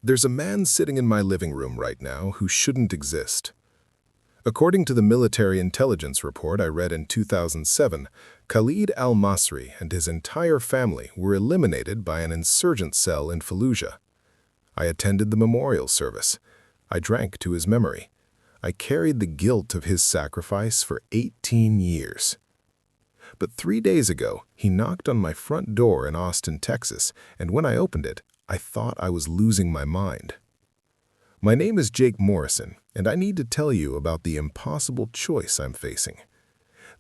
There's a man sitting in my living room right now who shouldn't exist. According to the military intelligence report I read in 2007, Khalid al-Masri and his entire family were eliminated by an insurgent cell in Fallujah. I attended the memorial service. I drank to his memory. I carried the guilt of his sacrifice for 18 years. But 3 days ago, he knocked on my front door in Austin, Texas, and when I opened it, I thought I was losing my mind. My name is Jake Morrison, and I need to tell you about the impossible choice I'm facing.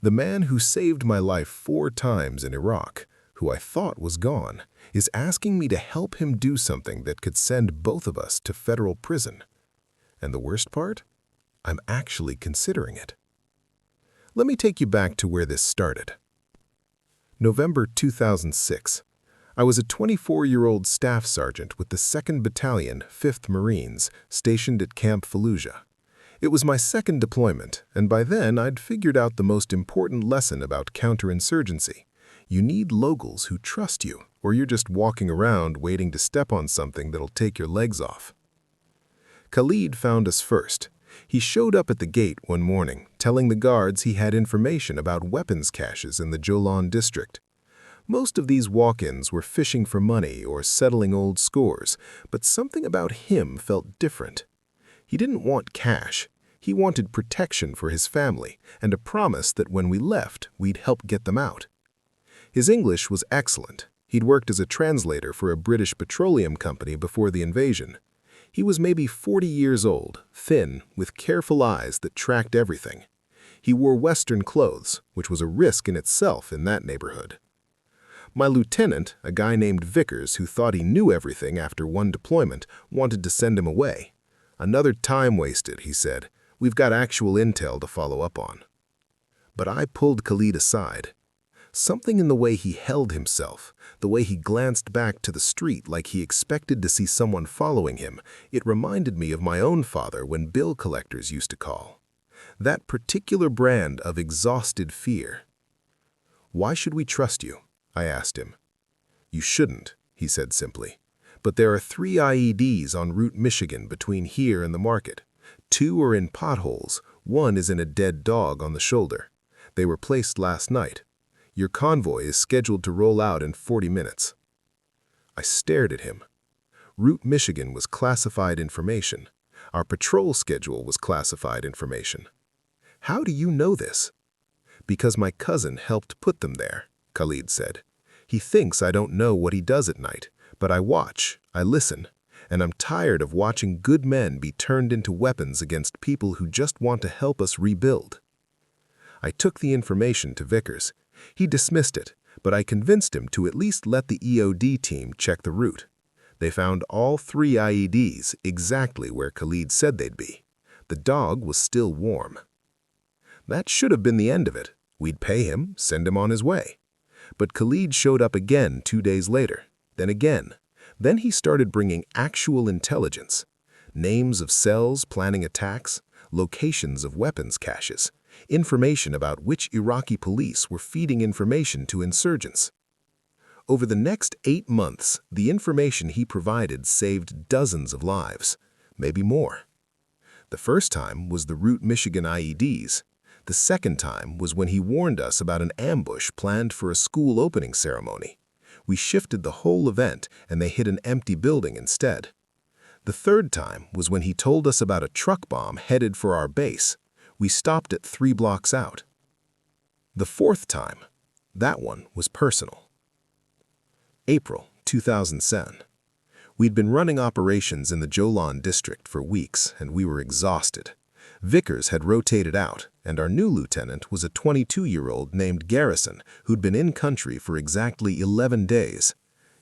The man who saved my life 4 times in Iraq, who I thought was gone, is asking me to help him do something that could send both of us to federal prison. And the worst part? I'm actually considering it. Let me take you back to where this started. November 2006. I was a 24-year-old staff sergeant with the 2nd Battalion, 5th Marines, stationed at Camp Fallujah. It was my second deployment, and by then I'd figured out the most important lesson about counterinsurgency. You need locals who trust you, or you're just walking around waiting to step on something that'll take your legs off. Khalid found us first. He showed up at the gate one morning, telling the guards he had information about weapons caches in the Jolan district. Most of these walk-ins were fishing for money or settling old scores, but something about him felt different. He didn't want cash. He wanted protection for his family and a promise that when we left, we'd help get them out. His English was excellent. He'd worked as a translator for a British petroleum company before the invasion. He was maybe 40 years old, thin, with careful eyes that tracked everything. He wore Western clothes, which was a risk in itself in that neighborhood. My lieutenant, a guy named Vickers who thought he knew everything after one deployment, wanted to send him away. Another time wasted, he said. We've got actual intel to follow up on. But I pulled Khalid aside. Something in the way he held himself, the way he glanced back to the street like he expected to see someone following him, it reminded me of my own father when bill collectors used to call. That particular brand of exhausted fear. Why should we trust you? I asked him. You shouldn't, he said simply. But there are 3 IEDs en route Michigan between here and the market. 2 are in potholes. 1 is in a dead dog on the shoulder. They were placed last night. Your convoy is scheduled to roll out in 40 minutes. I stared at him. Route Michigan was classified information. Our patrol schedule was classified information. How do you know this? Because my cousin helped put them there, Khalid said. He thinks I don't know what he does at night, but I watch, I listen, and I'm tired of watching good men be turned into weapons against people who just want to help us rebuild. I took the information to Vickers. He dismissed it, but I convinced him to at least let the EOD team check the route. They found all 3 IEDs exactly where Khalid said they'd be. The dog was still warm. That should have been the end of it. We'd pay him, send him on his way. But Khalid showed up again 2 days later, then again. Then he started bringing actual intelligence. Names of cells planning attacks, locations of weapons caches, information about which Iraqi police were feeding information to insurgents. Over the next 8 months, the information he provided saved dozens of lives, maybe more. The first time was the Route Michigan IEDs. The second time was when he warned us about an ambush planned for a school opening ceremony. We shifted the whole event and they hit an empty building instead. The third time was when he told us about a truck bomb headed for our base. We stopped at 3 blocks out. The fourth time, that one was personal. April 2007. We'd been running operations in the Jolan district for weeks and we were exhausted. Vickers had rotated out, and our new lieutenant was a 22-year-old named Garrison who'd been in country for exactly 11 days.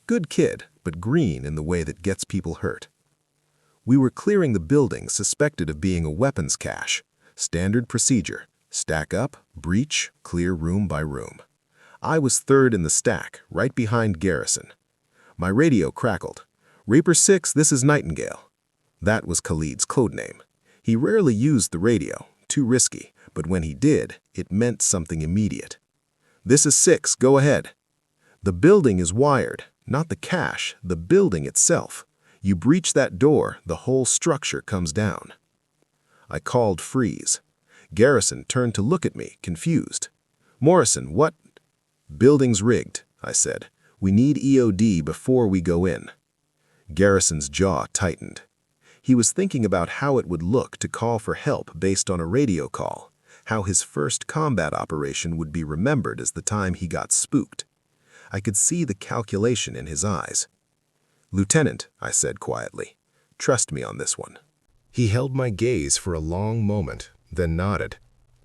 Good kid, but green in the way that gets people hurt. We were clearing the building suspected of being a weapons cache. Standard procedure: stack up, breach, clear room by room. I was third in the stack, right behind Garrison. My radio crackled. "Reaper 6, this is Nightingale." That was Khalid's code name. He rarely used the radio, too risky, but when he did, it meant something immediate. "This is 6, go ahead." The building is wired, not the cache, the building itself. You breach that door, the whole structure comes down. I called freeze. Garrison turned to look at me, confused. Morrison, what? Building's rigged, I said. We need EOD before we go in. Garrison's jaw tightened. He was thinking about how it would look to call for help based on a radio call, how his first combat operation would be remembered as the time he got spooked. I could see the calculation in his eyes. Lieutenant, I said quietly, trust me on this one. He held my gaze for a long moment, then nodded.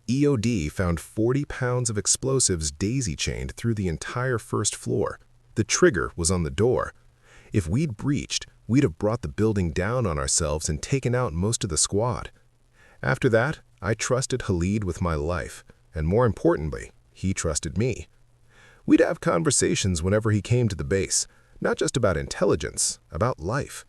EOD found 40 pounds of explosives daisy-chained through the entire first floor. The trigger was on the door. If we'd breached, we'd have brought the building down on ourselves and taken out most of the squad. After that, I trusted Khalid with my life, and more importantly, he trusted me. We'd have conversations whenever he came to the base, not just about intelligence, about life.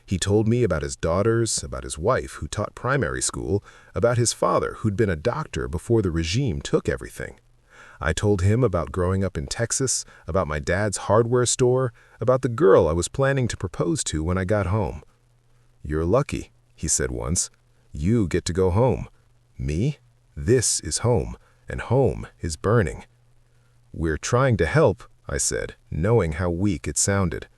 He told me about his daughters, about his wife who taught primary school, about his father who'd been a doctor before the regime took everything. I told him about growing up in Texas, about my dad's hardware store, about the girl I was planning to propose to when I got home. "You're lucky," he said once. "You get to go home. Me? This is home, and home is burning." "We're trying to help," I said, knowing how weak it sounded.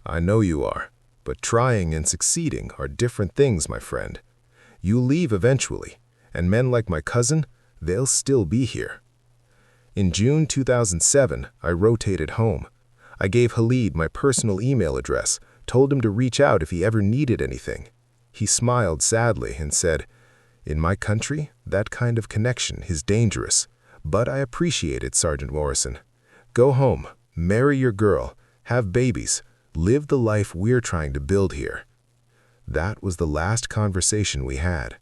"I know you are, but trying and succeeding are different things, my friend. You leave eventually, and men like my cousin, they'll still be here." In June 2007, I rotated home. I gave Khalid my personal email address, told him to reach out if he ever needed anything. He smiled sadly and said, "In my country, that kind of connection is dangerous, but I appreciate it, Sergeant Morrison. Go home, marry your girl, have babies, live the life we're trying to build here." That was the last conversation we had.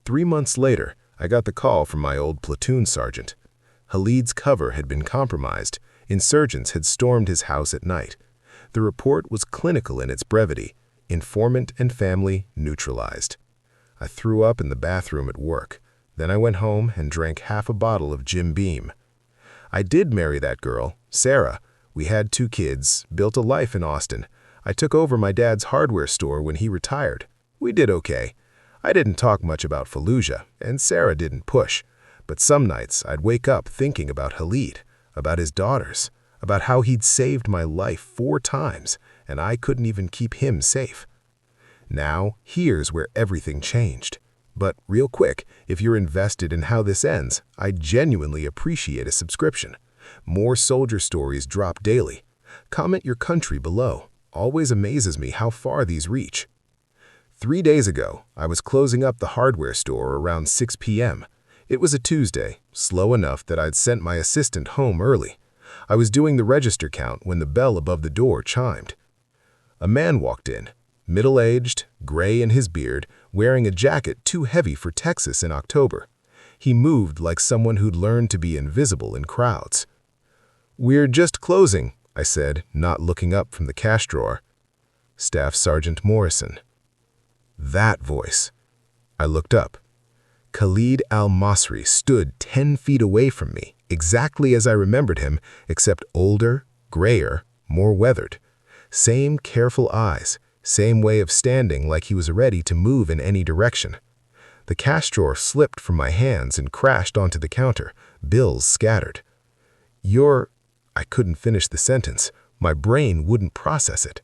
3 months later, I got the call from my old platoon sergeant. Khalid's cover had been compromised. Insurgents had stormed his house at night. The report was clinical in its brevity. Informant and family neutralized. I threw up in the bathroom at work. Then I went home and drank half a bottle of Jim Beam. I did marry that girl, Sarah. We had 2 kids, built a life in Austin. I took over my dad's hardware store when he retired. We did okay. I didn't talk much about Fallujah, and Sarah didn't push. But some nights I'd wake up thinking about Khalid, about his daughters, about how he'd saved my life 4 times, and I couldn't even keep him safe. Now, here's where everything changed. But real quick, if you're invested in how this ends, I genuinely appreciate a subscription. More soldier stories drop daily. Comment your country below. Always amazes me how far these reach. 3 days ago, I was closing up the hardware store around 6 p.m. It was a Tuesday, slow enough that I'd sent my assistant home early. I was doing the register count when the bell above the door chimed. A man walked in, middle-aged, gray in his beard, wearing a jacket too heavy for Texas in October. He moved like someone who'd learned to be invisible in crowds. "We're just closing," I said, not looking up from the cash drawer. "Staff Sergeant Morrison." That voice. I looked up. Khalid al-Masri stood 10 feet away from me, exactly as I remembered him, except older, grayer, more weathered. Same careful eyes, same way of standing like he was ready to move in any direction. The cash drawer slipped from my hands and crashed onto the counter, bills scattered. I couldn't finish the sentence. My brain wouldn't process it.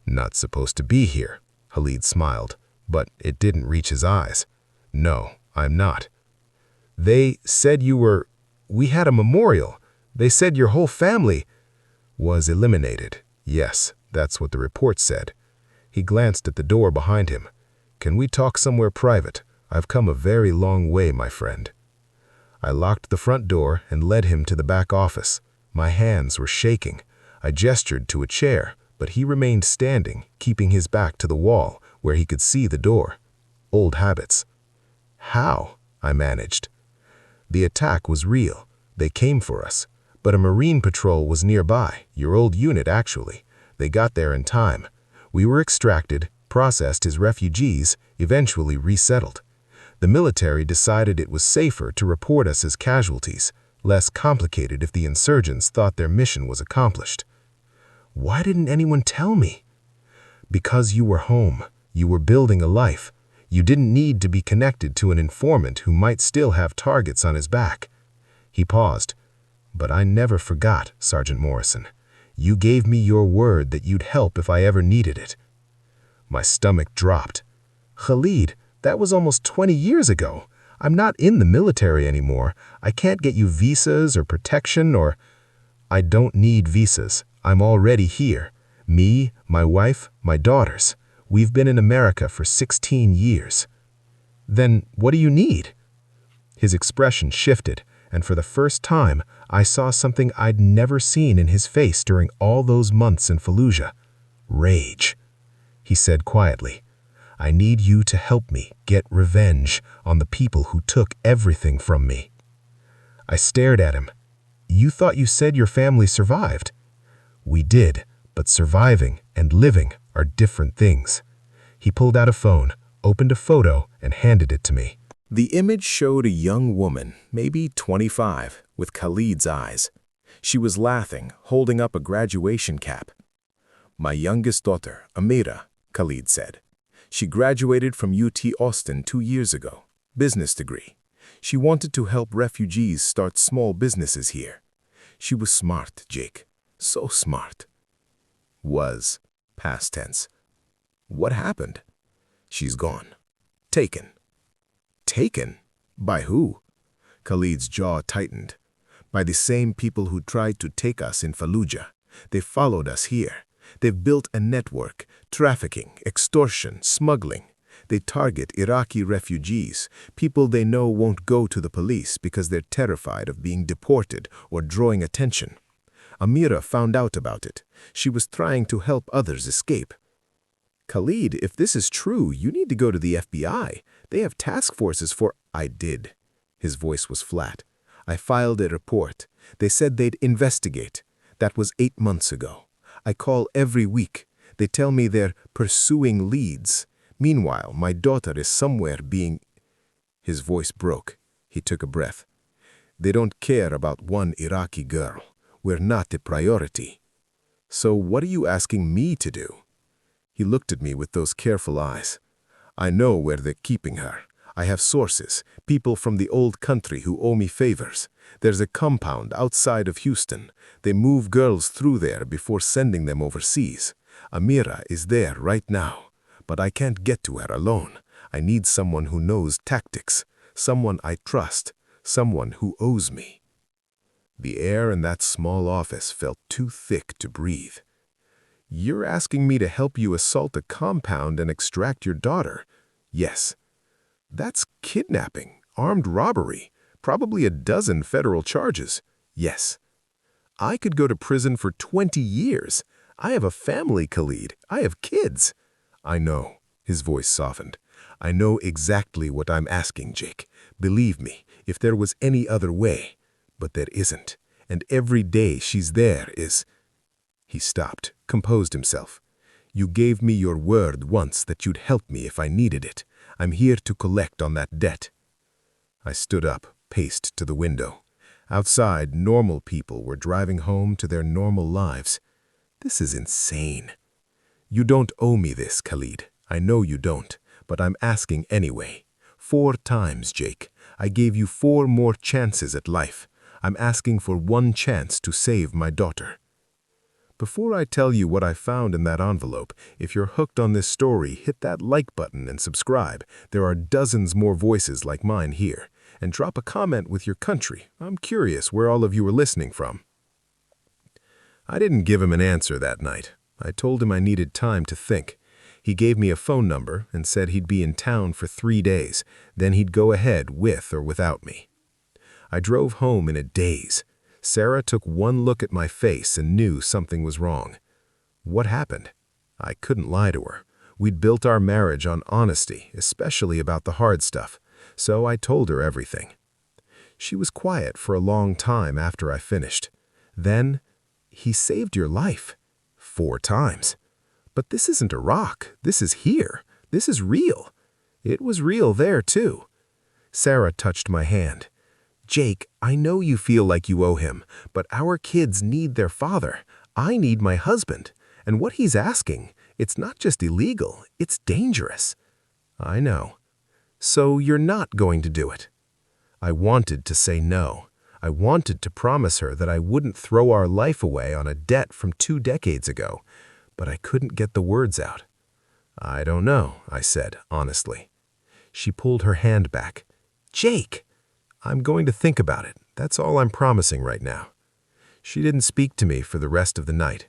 "Not supposed to be here," Khalid smiled, but it didn't reach his eyes. "No, I'm not." "They said you were... We had a memorial. They said your whole family was eliminated." "Yes, that's what the report said." He glanced at the door behind him. "Can we talk somewhere private? I've come a very long way, my friend." I locked the front door and led him to the back office. My hands were shaking. I gestured to a chair, but he remained standing, keeping his back to the wall, where he could see the door. Old habits. "How?" I managed. "The attack was real. They came for us. But a Marine patrol was nearby, your old unit actually. They got there in time. We were extracted, processed as refugees, eventually resettled. The military decided it was safer to report us as casualties, less complicated if the insurgents thought their mission was accomplished." "Why didn't anyone tell me?" Because you were home, you were building a life. You didn't need to be connected to an informant who might still have targets on his back. He paused. But I never forgot, Sergeant Morrison. You gave me your word that you'd help if I ever needed it. My stomach dropped. Khalid, that was almost 20 years ago. I'm not in the military anymore. I can't get you visas or protection or... I don't need visas. I'm already here. Me, my wife, my daughters. We've been in America for 16 years. Then what do you need? His expression shifted, and for the first time, I saw something I'd never seen in his face during all those months in Fallujah. Rage. He said quietly, I need you to help me get revenge on the people who took everything from me. I stared at him. You thought you said your family survived. We did, but surviving and living are different things. He pulled out a phone, opened a photo, and handed it to me. The image showed a young woman, maybe 25, with Khalid's eyes. She was laughing, holding up a graduation cap. My youngest daughter, Amira, Khalid said. She graduated from UT Austin 2 years ago, business degree. She wanted to help refugees start small businesses here. She was smart, Jake. So smart. Was, past tense. What happened? She's gone. Taken. Taken? By who? Khalid's jaw tightened. By the same people who tried to take us in Fallujah. They followed us here. They've built a network, trafficking, extortion, smuggling. They target Iraqi refugees, people they know won't go to the police because they're terrified of being deported or drawing attention. Amira found out about it. She was trying to help others escape. Khalid, if this is true, you need to go to the FBI. They have task forces for... I did. His voice was flat. I filed a report. They said they'd investigate. That was 8 months ago. I call every week. They tell me they're pursuing leads. Meanwhile, my daughter is somewhere being... His voice broke. He took a breath. They don't care about one Iraqi girl. We're not a priority. So what are you asking me to do? He looked at me with those careful eyes. I know where they're keeping her. I have sources, people from the old country who owe me favors. There's a compound outside of Houston. They move girls through there before sending them overseas. Amira is there right now, but I can't get to her alone. I need someone who knows tactics, someone I trust, someone who owes me. The air in that small office felt too thick to breathe. You're asking me to help you assault a compound and extract your daughter? Yes. That's kidnapping, armed robbery, probably a dozen federal charges. Yes. I could go to prison for 20 years. I have a family, Khalid. I have kids. I know. His voice softened. I know exactly what I'm asking, Jake. Believe me, if there was any other way. But there isn't. And every day she's there is... He stopped, composed himself. You gave me your word once that you'd help me if I needed it. I'm here to collect on that debt. I stood up, paced to the window. Outside, normal people were driving home to their normal lives. This is insane. You don't owe me this, Khalid. I know you don't, but I'm asking anyway. 4 times, Jake. I gave you 4 more chances at life. I'm asking for 1 chance to save my daughter. Before I tell you what I found in that envelope, if you're hooked on this story, hit that like button and subscribe. There are dozens more voices like mine here. And drop a comment with your country. I'm curious where all of you are listening from. I didn't give him an answer that night. I told him I needed time to think. He gave me a phone number and said he'd be in town for 3 days. Then he'd go ahead with or without me. I drove home in a daze. Sarah took one look at my face and knew something was wrong. What happened? I couldn't lie to her. We'd built our marriage on honesty, especially about the hard stuff, so I told her everything. She was quiet for a long time after I finished. Then, he saved your life. 4 times. But this isn't Iraq. This is here. This is real. It was real there, too. Sarah touched my hand. Jake, I know you feel like you owe him, but our kids need their father. I need my husband. And what he's asking It's not just illegal, it's dangerous. I know. So you're not going to do it. I wanted to say no. I wanted to promise her that I wouldn't throw our life away on a debt from 2 decades ago, but I couldn't get the words out. I don't know, I said, honestly. She pulled her hand back. Jake! I'm going to think about it. That's all I'm promising right now. She didn't speak to me for the rest of the night.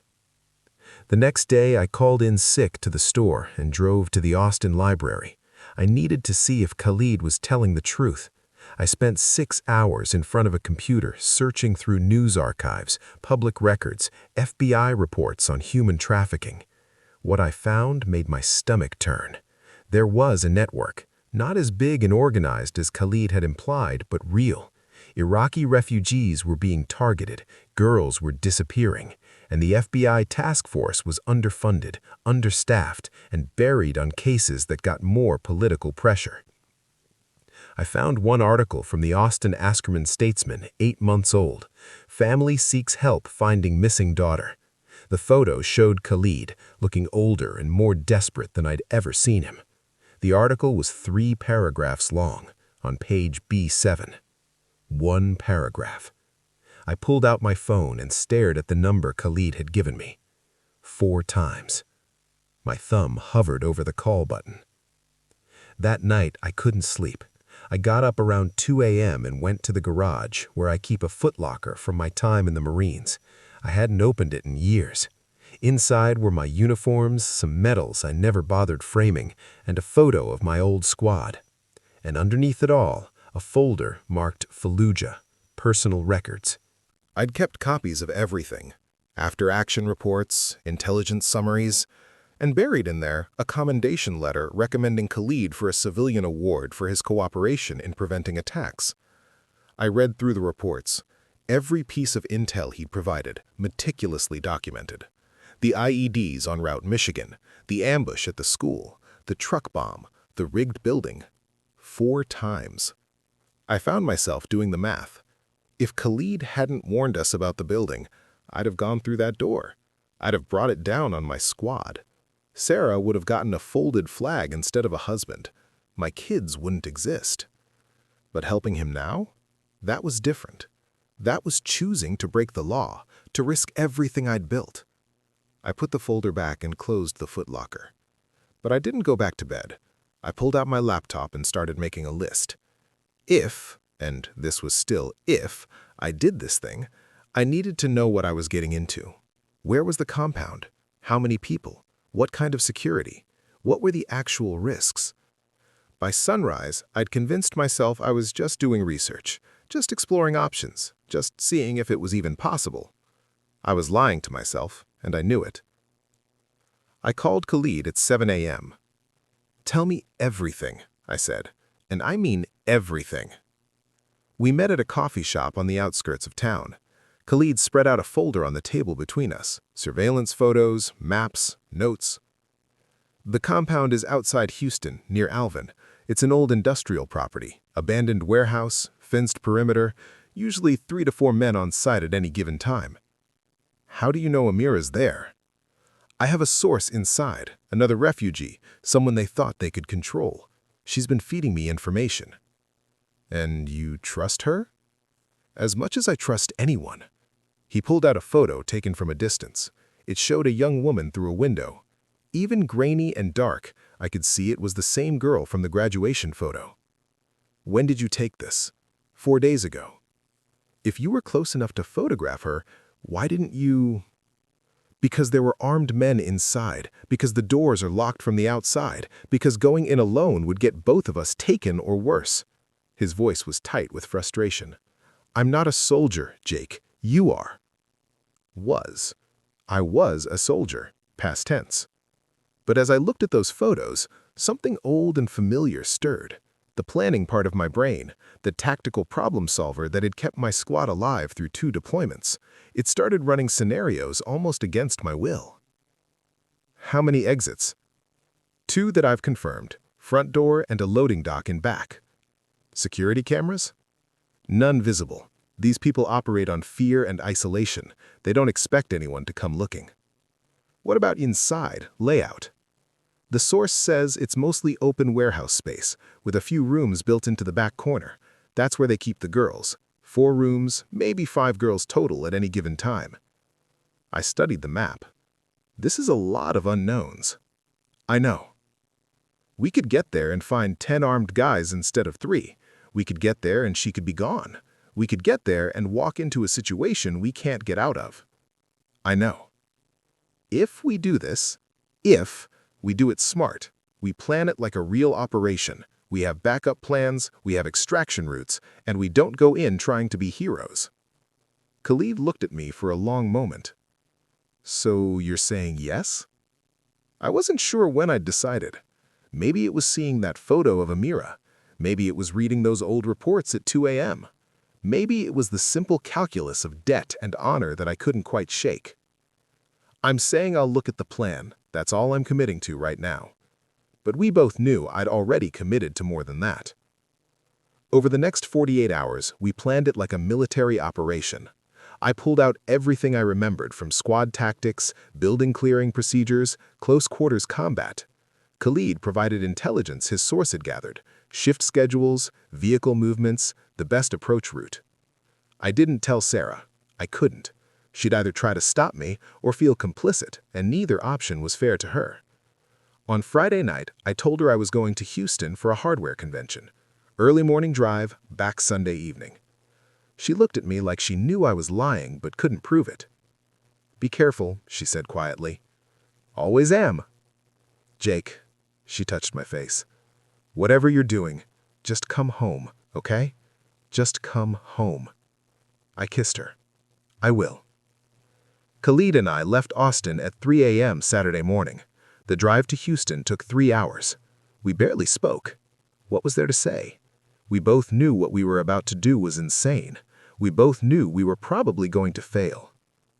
The next day, I called in sick to the store and drove to the Austin library. I needed to see if Khalid was telling the truth. I spent 6 hours in front of a computer searching through news archives, public records, FBI reports on human trafficking. What I found made my stomach turn. There was a network, not as big and organized as Khalid had implied, but real. Iraqi refugees were being targeted, girls were disappearing, and the FBI task force was underfunded, understaffed, and buried on cases that got more political pressure. I found one article from the Austin Statesman, 8 months old. Family seeks help finding missing daughter. The photo showed Khalid, looking older and more desperate than I'd ever seen him. The article was 3 paragraphs long, on page B7. 1 paragraph. I pulled out my phone and stared at the number Khalid had given me. 4 times. My thumb hovered over the call button. That night, I couldn't sleep. I got up around 2 a.m. and went to the garage, where I keep a footlocker from my time in the Marines. I hadn't opened it in years. Inside were my uniforms, some medals I never bothered framing, and a photo of my old squad. And underneath it all, a folder marked Fallujah, personal records. I'd kept copies of everything, after-action reports, intelligence summaries, and buried in there a commendation letter recommending Khalid for a civilian award for his cooperation in preventing attacks. I read through the reports, every piece of intel he'd provided, meticulously documented. The IEDs en route Michigan, the ambush at the school, the truck bomb, the rigged building. 4 times. I found myself doing the math. If Khalid hadn't warned us about the building, I'd have gone through that door. I'd have brought it down on my squad. Sarah would have gotten a folded flag instead of a husband. My kids wouldn't exist. But helping him now? That was different. That was choosing to break the law, to risk everything I'd built. I put the folder back and closed the footlocker. But I didn't go back to bed. I pulled out my laptop and started making a list. If, and this was still if, I did this thing, I needed to know what I was getting into. Where was the compound? How many people? What kind of security? What were the actual risks? By sunrise, I'd convinced myself I was just doing research, just exploring options, just seeing if it was even possible. I was lying to myself, and I knew it. I called Khalid at 7 a.m. Tell me everything, I said, and I mean everything. We met at a coffee shop on the outskirts of town. Khalid spread out a folder on the table between us, surveillance photos, maps, notes. The compound is outside Houston, near Alvin. It's an old industrial property, abandoned warehouse, fenced perimeter, usually 3 to 4 men on site at any given time. How do you know Amira's there? I have a source inside, another refugee, someone they thought they could control. She's been feeding me information. And you trust her? As much as I trust anyone. He pulled out a photo taken from a distance. It showed a young woman through a window. Even grainy and dark, I could see it was the same girl from the graduation photo. When did you take this? 4 days ago. If you were close enough to photograph her, why didn't you? Because there were armed men inside, because the doors are locked from the outside, because going in alone would get both of us taken or worse. His voice was tight with frustration. I'm not a soldier, Jake. You are. Was. I was a soldier, past tense. But as I looked at those photos, something old and familiar stirred. The planning part of my brain, the tactical problem solver that had kept my squad alive through 2 deployments. It started running scenarios almost against my will. How many exits? 2 that I've confirmed, front door and a loading dock in back. Security cameras? None visible. These people operate on fear and isolation. They don't expect anyone to come looking. What about inside, layout? The source says it's mostly open warehouse space, with a few rooms built into the back corner. That's where they keep the girls. 4 rooms, maybe 5 girls total at any given time. I studied the map. This is a lot of unknowns. I know. We could get there and find 10 armed guys instead of 3. We could get there and she could be gone. We could get there and walk into a situation we can't get out of. I know. If we do this, if we do it smart, we plan it like a real operation, we have backup plans, we have extraction routes, and we don't go in trying to be heroes. Khalid looked at me for a long moment. So you're saying yes? I wasn't sure when I'd decided. Maybe it was seeing that photo of Amira. Maybe it was reading those old reports at 2 a.m. Maybe it was the simple calculus of debt and honor that I couldn't quite shake. I'm saying I'll look at the plan. That's all I'm committing to right now. But we both knew I'd already committed to more than that. Over the next 48 hours, we planned it like a military operation. I pulled out everything I remembered from squad tactics, building clearing procedures, close quarters combat. Khalid provided intelligence his source had gathered, shift schedules, vehicle movements, the best approach route. I didn't tell Sarah. I couldn't. She'd either try to stop me or feel complicit, and neither option was fair to her. On Friday night, I told her I was going to Houston for a hardware convention. Early morning drive, back Sunday evening. She looked at me like she knew I was lying but couldn't prove it. "Be careful," she said quietly. "Always am." "Jake," she touched my face. "Whatever you're doing, just come home, okay? Just come home." I kissed her. "I will." Khalid and I left Austin at 3 a.m. Saturday morning. The drive to Houston took 3 hours. We barely spoke. What was there to say? We both knew what we were about to do was insane. We both knew we were probably going to fail.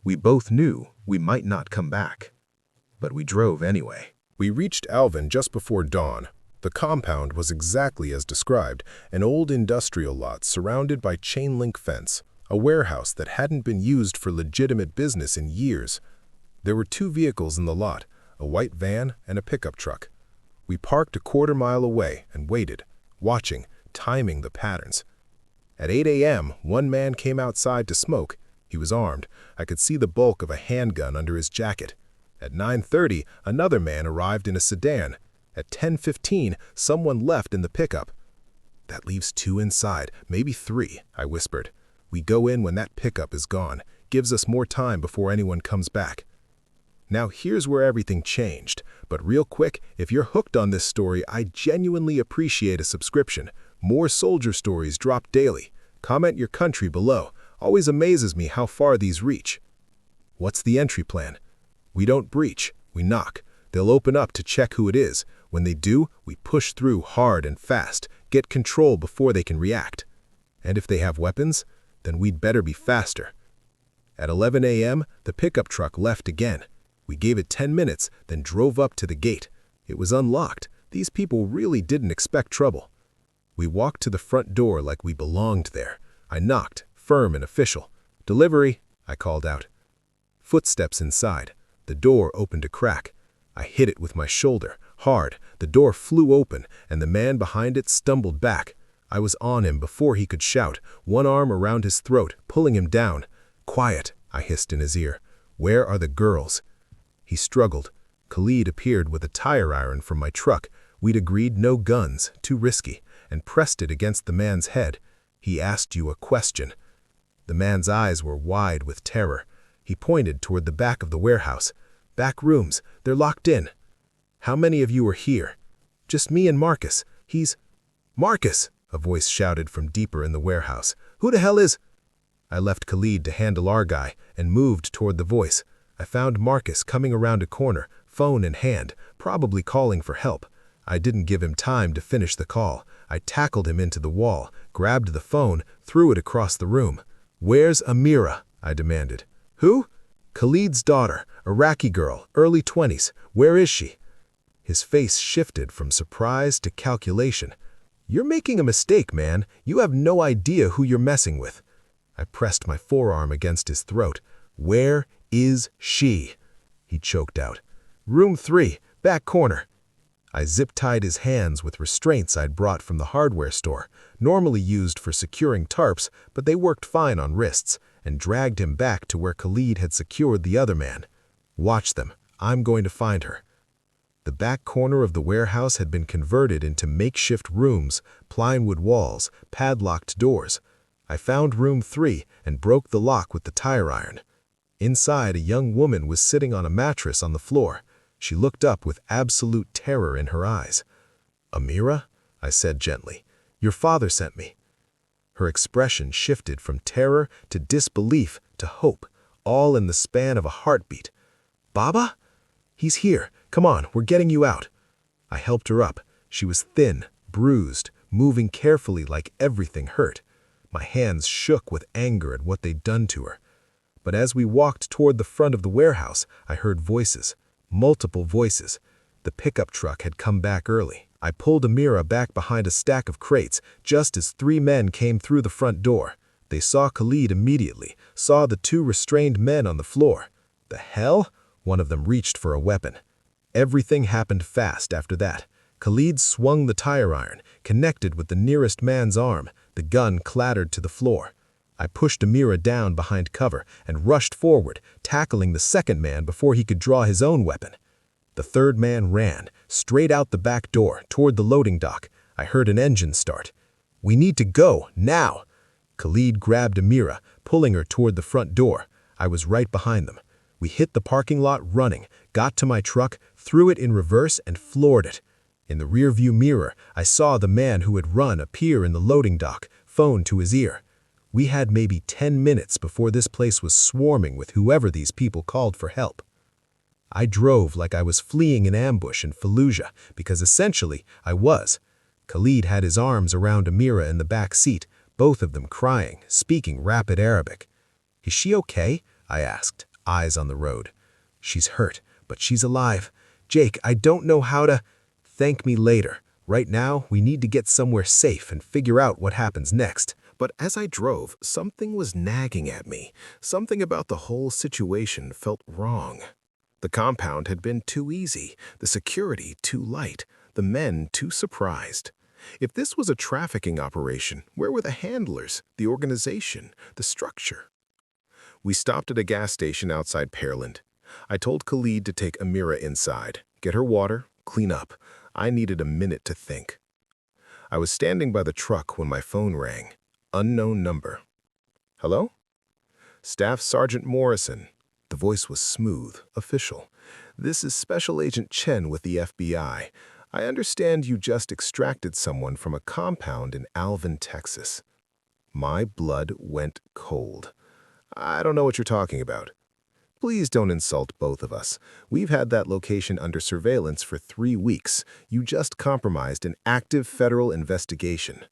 We both knew we might not come back. But we drove anyway. We reached Alvin just before dawn. The compound was exactly as described, an old industrial lot surrounded by chain-link fence, a warehouse that hadn't been used for legitimate business in years. There were 2 vehicles in the lot, a white van and a pickup truck. We parked a quarter-mile away and waited, watching, timing the patterns. At 8 a.m., one man came outside to smoke. He was armed. I could see the bulk of a handgun under his jacket. At 9:30, another man arrived in a sedan. At 10:15, someone left in the pickup. "That leaves 2 inside, maybe 3, I whispered. "We go in when that pickup is gone. Gives us more time before anyone comes back." Now here's where everything changed. But real quick, if you're hooked on this story, I genuinely appreciate a subscription. More soldier stories drop daily. Comment your country below. Always amazes me how far these reach. What's the entry plan? We don't breach, we knock. They'll open up to check who it is. When they do, we push through hard and fast, get control before they can react. And if they have weapons, then we'd better be faster. At 11 a.m., the pickup truck left again. We gave it 10 minutes, then drove up to the gate. It was unlocked. These people really didn't expect trouble. We walked to the front door like we belonged there. I knocked, firm and official. "Delivery," I called out. Footsteps inside. The door opened a crack. I hit it with my shoulder, hard. The door flew open, and the man behind it stumbled back. I was on him before he could shout, one arm around his throat, pulling him down. "Quiet," I hissed in his ear. "Where are the girls?" He struggled. Khalid appeared with a tire iron from my truck. We'd agreed no guns, too risky, and pressed it against the man's head. "He asked you a question." The man's eyes were wide with terror. He pointed toward the back of the warehouse. "Back rooms, they're locked in." "How many of you are here?" "Just me and Marcus. He's—" "Marcus!" a voice shouted from deeper in the warehouse. "Who the hell is—" I left Khalid to handle our guy and moved toward the voice. I found Marcus coming around a corner, phone in hand, probably calling for help. I didn't give him time to finish the call. I tackled him into the wall, grabbed the phone, threw it across the room. "Where's Amira?" I demanded. "Who?" "Khalid's daughter, Iraqi girl, early 20s. Where is she?" His face shifted from surprise to calculation. "You're making a mistake, man. You have no idea who you're messing with." I pressed my forearm against his throat. "Where is she?" he choked out. "Room 3, back corner." I zip-tied his hands with restraints I'd brought from the hardware store, normally used for securing tarps, but they worked fine on wrists, and dragged him back to where Khalid had secured the other man. "Watch them. I'm going to find her." The back corner of the warehouse had been converted into makeshift rooms, plywood walls, padlocked doors. I found room 3 and broke the lock with the tire iron. Inside, a young woman was sitting on a mattress on the floor. She looked up with absolute terror in her eyes. "Amira?" I said gently. "Your father sent me." Her expression shifted from terror to disbelief to hope, all in the span of a heartbeat. "Baba? He's here. Come on, we're getting you out." I helped her up. She was thin, bruised, moving carefully like everything hurt. My hands shook with anger at what they'd done to her. But as we walked toward the front of the warehouse, I heard voices. Multiple voices. The pickup truck had come back early. I pulled Amira back behind a stack of crates just as 3 men came through the front door. They saw Khalid immediately, saw the 2 restrained men on the floor. The hell? One of them reached for a weapon. Everything happened fast after that. Khalid swung the tire iron, connected with the nearest man's arm. The gun clattered to the floor. I pushed Amira down behind cover and rushed forward, tackling the second man before he could draw his own weapon. The third man ran, straight out the back door, toward the loading dock. I heard an engine start. "We need to go, now!" Khalid grabbed Amira, pulling her toward the front door. I was right behind them. We hit the parking lot running, got to my truck, threw it in reverse, and floored it. In the rearview mirror, I saw the man who had run appear in the loading dock, phone to his ear. We had maybe 10 minutes before this place was swarming with whoever these people called for help. I drove like I was fleeing an ambush in Fallujah, because essentially I was. Khalid had his arms around Amira in the back seat, both of them crying, speaking rapid Arabic. "Is she okay?" I asked, eyes on the road. "She's hurt, but she's alive. Jake, I don't know how to—" "Thank me later. Right now, we need to get somewhere safe and figure out what happens next." But as I drove, something was nagging at me. Something about the whole situation felt wrong. The compound had been too easy, the security too light, the men too surprised. If this was a trafficking operation, where were the handlers, the organization, the structure? We stopped at a gas station outside Pearland. I told Khalid to take Amira inside, get her water, clean up. I needed a minute to think. I was standing by the truck when my phone rang. Unknown number. "Hello?" "Staff Sergeant Morrison." The voice was smooth, official. "This is Special Agent Chen with the FBI. I understand you just extracted someone from a compound in Alvin, Texas." My blood went cold. "I don't know what you're talking about." "Please don't insult both of us. We've had that location under surveillance for 3 weeks. You just compromised an active federal investigation."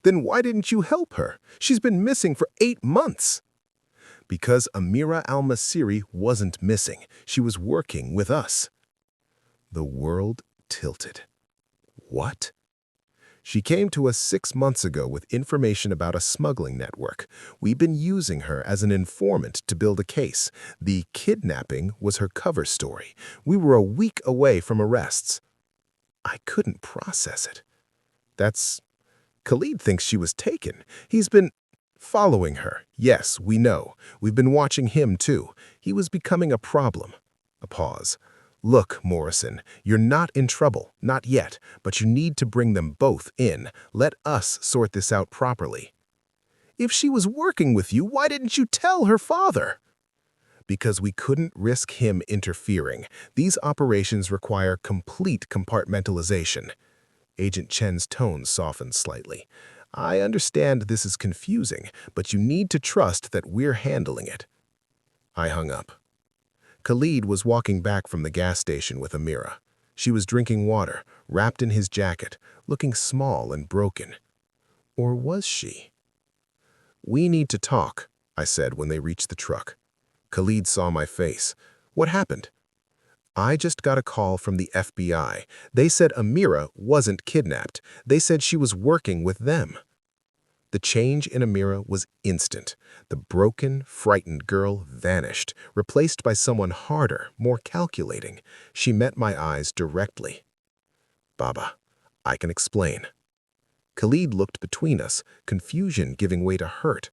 "Then why didn't you help her? She's been missing for 8 months." "Because Amira al-Masri wasn't missing. She was working with us." The world tilted. What? "She came to us 6 months ago with information about a smuggling network. We've been using her as an informant to build a case. The kidnapping was her cover story. We were a week away from arrests." I couldn't process it. Khalid thinks she was taken. He's been following her. Yes, we know. We've been watching him too. He was becoming a problem. A pause. "Look, Morrison, you're not in trouble, not yet, but you need to bring them both in. Let us sort this out properly." "If she was working with you, why didn't you tell her father?" "Because we couldn't risk him interfering. These operations require complete compartmentalization." Agent Chen's tone softened slightly. "I understand this is confusing, but you need to trust that we're handling it." I hung up. Khalid was walking back from the gas station with Amira. She was drinking water, wrapped in his jacket, looking small and broken. Or was she? "We need to talk," I said when they reached the truck. Khalid saw my face. "What happened?" "I just got a call from the FBI. They said Amira wasn't kidnapped. They said she was working with them." The change in Amira was instant. The broken, frightened girl vanished, replaced by someone harder, more calculating. She met my eyes directly. "Baba, I can explain." Khalid looked between us, confusion giving way to hurt.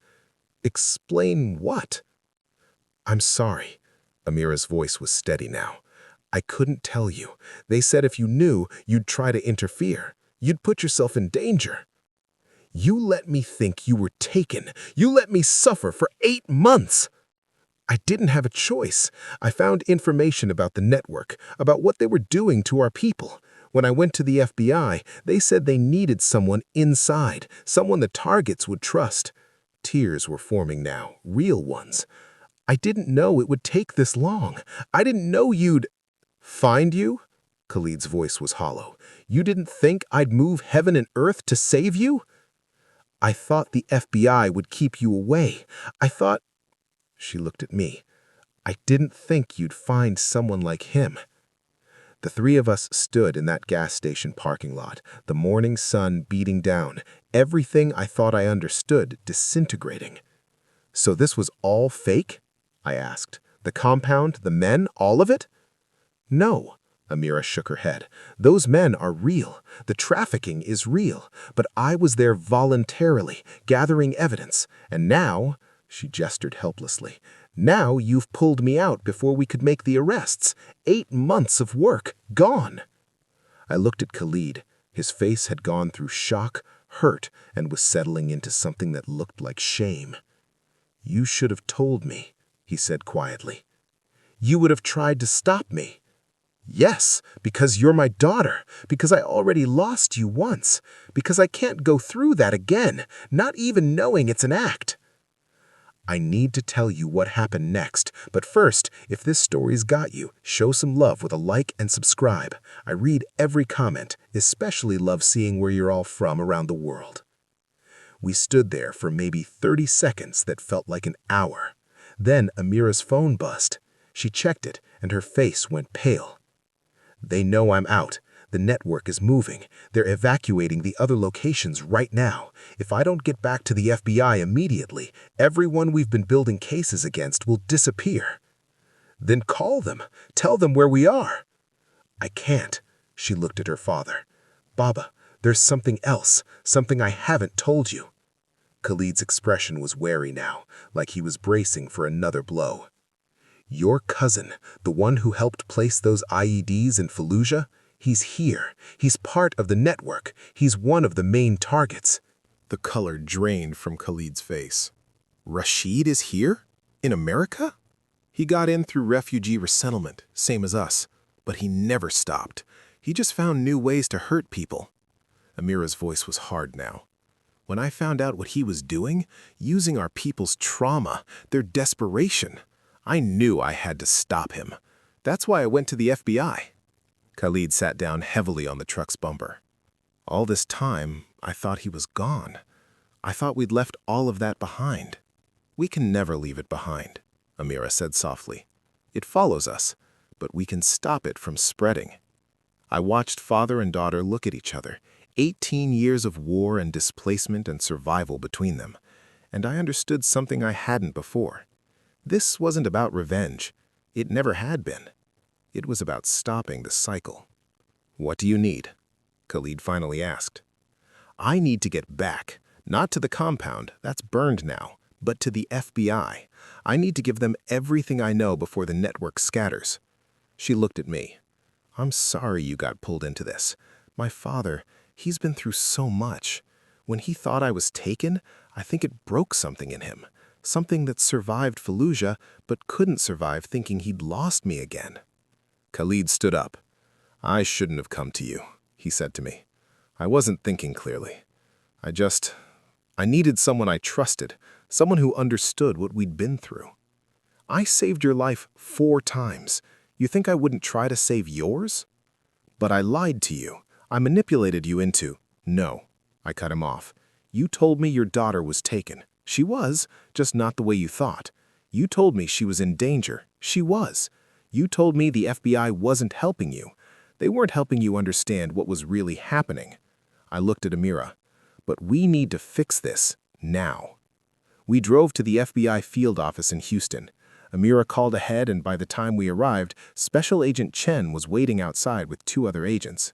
"Explain what?" "I'm sorry." Amira's voice was steady now. "I couldn't tell you. They said if you knew, you'd try to interfere. You'd put yourself in danger. You let me think you were taken. You let me suffer for 8 months. I didn't have a choice. I found information about the network, about what they were doing to our people. When I went to the FBI, they said they needed someone inside, someone the targets would trust." Tears were forming now, real ones. "I didn't know it would take this long. I didn't know you'd—" "Find you?" Khalid's voice was hollow. "You didn't think I'd move heaven and earth to save you?" "I thought the FBI would keep you away. I thought—" She looked at me. "I didn't think you'd find someone like him." The three of us stood in that gas station parking lot, the morning sun beating down, everything I thought I understood disintegrating. "So this was all fake?" I asked. "The compound, the men, all of it?" "No." Amira shook her head. "Those men are real. The trafficking is real. But I was there voluntarily, gathering evidence. And now," she gestured helplessly, "now you've pulled me out before we could make the arrests. 8 months of work, gone." I looked at Khalid. His face had gone through shock, hurt, and was settling into something that looked like shame. "You should have told me," he said quietly. "You would have tried to stop me." "Yes, because you're my daughter, because I already lost you once, because I can't go through that again, not even knowing it's an act." "I need to tell you what happened next, but first, if this story's got you, show some love with a like and subscribe. I read every comment, especially love seeing where you're all from around the world." We stood there for maybe 30 seconds that felt like an hour. Then Amira's phone buzzed. She checked it, and her face went pale. "They know I'm out. The network is moving. They're evacuating the other locations right now. If I don't get back to the FBI immediately, everyone we've been building cases against will disappear." "Then call them. Tell them where we are." "I can't." She looked at her father. "Baba, there's something else, something I haven't told you." Khalid's expression was wary now, like he was bracing for another blow. "Your cousin, the one who helped place those IEDs in Fallujah, he's here. He's part of the network. He's one of the main targets." The color drained from Khalid's face. "Rashid is here? In America?" "He got in through refugee resettlement, same as us. But he never stopped. He just found new ways to hurt people." Amira's voice was hard now. "When I found out what he was doing, using our people's trauma, their desperation, I knew I had to stop him. That's why I went to the FBI." Khalid sat down heavily on the truck's bumper. "All this time, I thought he was gone. I thought we'd left all of that behind." "We can never leave it behind," Amira said softly. "It follows us, but we can stop it from spreading." I watched father and daughter look at each other, 18 years of war and displacement and survival between them, and I understood something I hadn't before. This wasn't about revenge. It never had been. It was about stopping the cycle. "What do you need?" Khalid finally asked. "I need to get back, not to the compound, that's burned now, but to the FBI. I need to give them everything I know before the network scatters." She looked at me. "I'm sorry you got pulled into this. My father, he's been through so much. When he thought I was taken, I think it broke something in him. Something that survived Fallujah, but couldn't survive thinking he'd lost me again." Khalid stood up. "I shouldn't have come to you," he said to me. "I wasn't thinking clearly. I needed someone I trusted, someone who understood what we'd been through. I saved your life 4 times. You think I wouldn't try to save yours? But I lied to you. I manipulated you into—" "No," I cut him off. "You told me your daughter was taken. She was, just not the way you thought. You told me she was in danger. She was. You told me the FBI wasn't helping you. They weren't helping you understand what was really happening." I looked at Amira. "But we need to fix this, Now. We drove to the FBI field office in Houston. Amira called ahead, and by the time we arrived, Special Agent Chen was waiting outside with 2 other agents.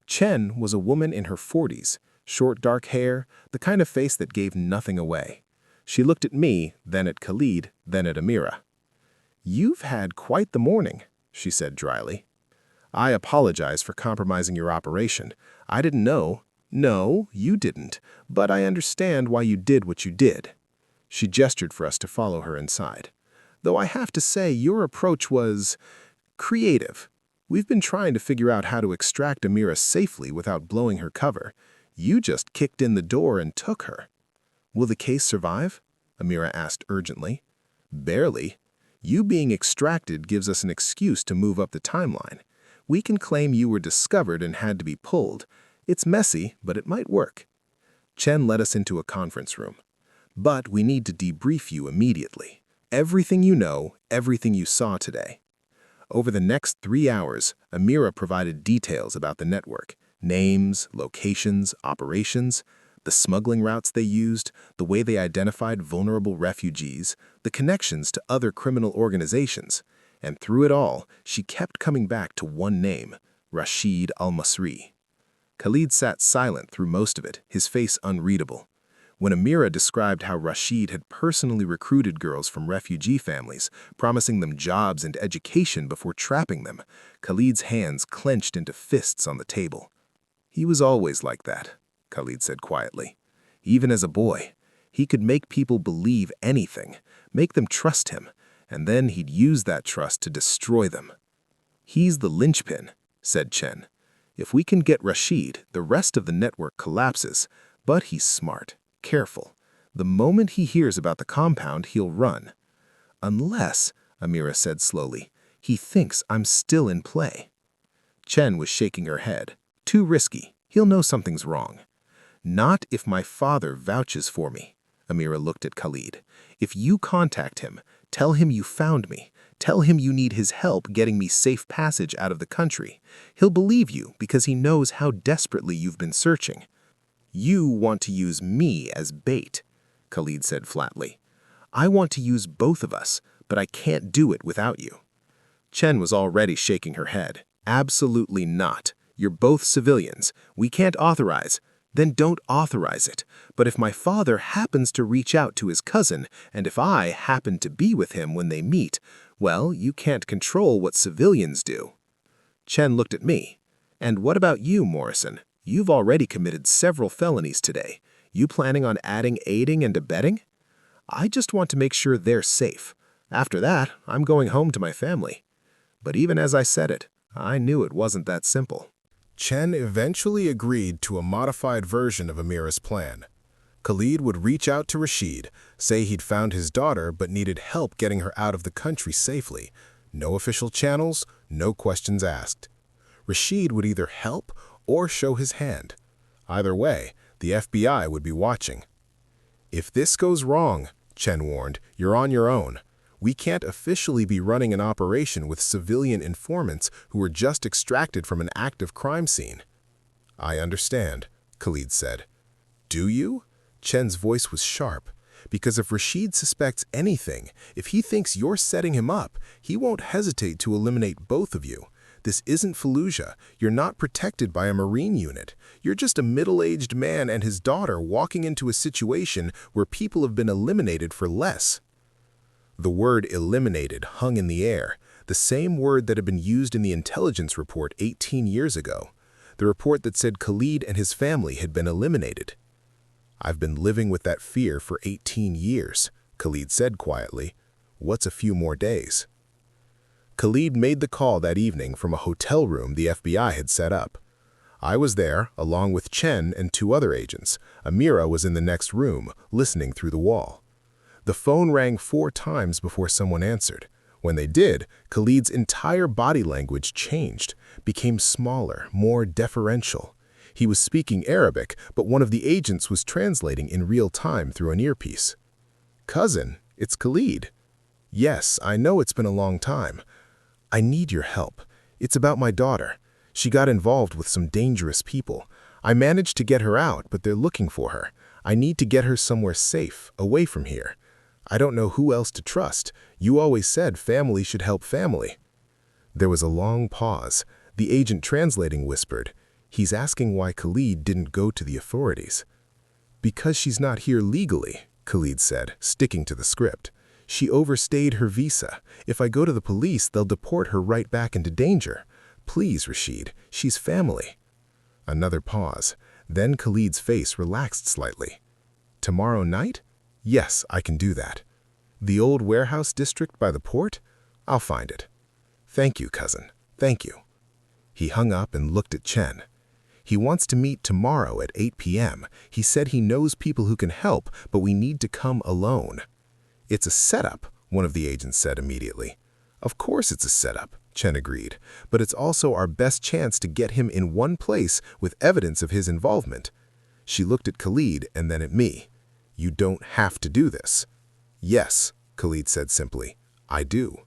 Chen was a woman in her 40s, short dark hair, the kind of face that gave nothing away. She looked at me, then at Khalid, then at Amira. "You've had quite the morning," she said dryly. "I apologize for compromising your operation. I didn't know." "No, you didn't, but I understand why you did what you did." She gestured for us to follow her inside. "Though I have to say your approach was creative. We've been trying to figure out how to extract Amira safely without blowing her cover. You just kicked in the door and took her." "Will the case survive?" Amira asked urgently. "Barely. You being extracted gives us an excuse to move up the timeline. We can claim you were discovered and had to be pulled. It's messy, but it might work." Chen led us into a conference room. "But we need to debrief you immediately. Everything you know, everything you saw today." Over the next 3 hours, Amira provided details about the network: names, locations, operations, the smuggling routes they used, the way they identified vulnerable refugees, the connections to other criminal organizations. And through it all, she kept coming back to one name: Rashid al-Masri. Khalid sat silent through most of it, his face unreadable. When Amira described how Rashid had personally recruited girls from refugee families, promising them jobs and education before trapping them, Khalid's hands clenched into fists on the table. "He was always like that," Khalid said quietly. "Even as a boy, he could make people believe anything, make them trust him, and then he'd use that trust to destroy them." "He's the linchpin," said Chen. "If we can get Rashid, the rest of the network collapses. But he's smart, careful. The moment he hears about the compound, he'll run." "Unless," Amira said slowly, "he thinks I'm still in play." Chen was shaking her head. "Too risky. He'll know something's wrong." "Not if my father vouches for me." Amira looked at Khalid. "If you contact him, tell him you found me. Tell him you need his help getting me safe passage out of the country. He'll believe you because he knows how desperately you've been searching." "You want to use me as bait," Khalid said flatly. "I want to use both of us, but I can't do it without you." Chen was already shaking her head. "Absolutely not. You're both civilians. We can't authorize." "Then don't authorize it. But if my father happens to reach out to his cousin, and if I happen to be with him when they meet, well, you can't control what civilians do." Chen looked at me. "And what about you, Morrison? You've already committed several felonies today. You planning on adding aiding and abetting?" "I just want to make sure they're safe. After that, I'm going home to my family." But even as I said it, I knew it wasn't that simple. Chen eventually agreed to a modified version of Amira's plan. Khalid would reach out to Rashid, say he'd found his daughter but needed help getting her out of the country safely. No official channels, no questions asked. Rashid would either help or show his hand. Either way, the FBI would be watching. "If this goes wrong," Chen warned, "you're on your own. We can't officially be running an operation with civilian informants who were just extracted from an active crime scene." "I understand," Khalid said. "Do you?" Chen's voice was sharp. "Because if Rashid suspects anything, if he thinks you're setting him up, he won't hesitate to eliminate both of you. This isn't Fallujah. You're not protected by a Marine unit. You're just a middle-aged man and his daughter walking into a situation where people have been eliminated for less." The word eliminated hung in the air, the same word that had been used in the intelligence report 18 years ago, the report that said Khalid and his family had been eliminated. "I've been living with that fear for 18 years, Khalid said quietly. "What's a few more days?" Khalid made the call that evening from a hotel room the FBI had set up. I was there, along with Chen and 2 other agents. Amira was in the next room, listening through the wall. The phone rang 4 times before someone answered. When they did, Khalid's entire body language changed, became smaller, more deferential. He was speaking Arabic, but one of the agents was translating in real time through an earpiece. "Cousin, it's Khalid." "Yes, I know it's been a long time. I need your help. It's about my daughter. She got involved with some dangerous people. I managed to get her out, but they're looking for her. I need to get her somewhere safe, away from here. I don't know who else to trust. You always said family should help family." There was a long pause. The agent translating whispered, "He's asking why Khalid didn't go to the authorities." "Because she's not here legally," Khalid said, sticking to the script. "She overstayed her visa. If I go to the police, they'll deport her right back into danger. Please, Rashid, she's family." Another pause. Then Khalid's face relaxed slightly. "Tomorrow night? Yes, I can do that. The old warehouse district by the port? I'll find it. Thank you, cousin. Thank you." He hung up and looked at Chen. "He wants to meet tomorrow at 8 p.m. He said he knows people who can help, but we need to come alone." "It's a setup," one of the agents said immediately. "Of course it's a setup," Chen agreed, "but it's also our best chance to get him in one place with evidence of his involvement." She looked at Khalid and then at me. "You don't have to do this." "Yes," Khalid said simply, "I do."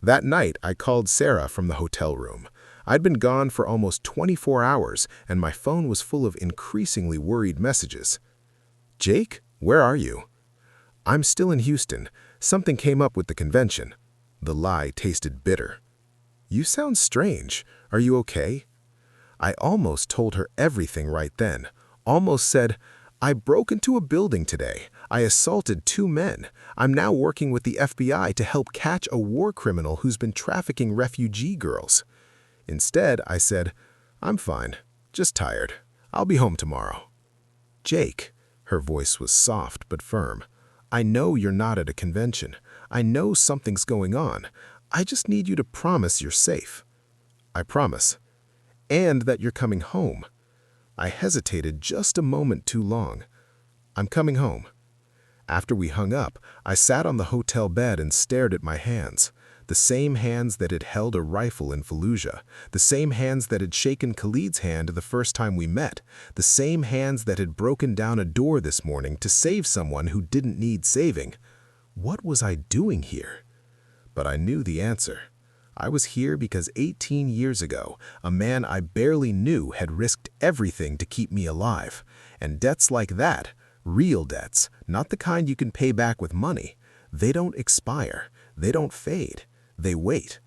That night, I called Sarah from the hotel room. I'd been gone for almost 24 hours, and my phone was full of increasingly worried messages. "Jake, where are you?" "I'm still in Houston. Something came up with the convention." The lie tasted bitter. "You sound strange. Are you okay?" I almost told her everything right then. Almost said, "I broke into a building today. I assaulted 2 men. I'm now working with the FBI to help catch a war criminal who's been trafficking refugee girls." Instead, I said, "I'm fine, just tired. I'll be home tomorrow." "Jake," her voice was soft but firm, "I know you're not at a convention. I know something's going on. I just need you to promise you're safe." "I promise." "And that you're coming home." I hesitated just a moment too long. "I'm coming home." After we hung up, I sat on the hotel bed and stared at my hands. The same hands that had held a rifle in Fallujah, the same hands that had shaken Khalid's hand the first time we met, the same hands that had broken down a door this morning to save someone who didn't need saving. What was I doing here? But I knew the answer. I was here because 18 years ago, a man I barely knew had risked everything to keep me alive. And debts like that, real debts, not the kind you can pay back with money, they don't expire, they don't fade. They wait.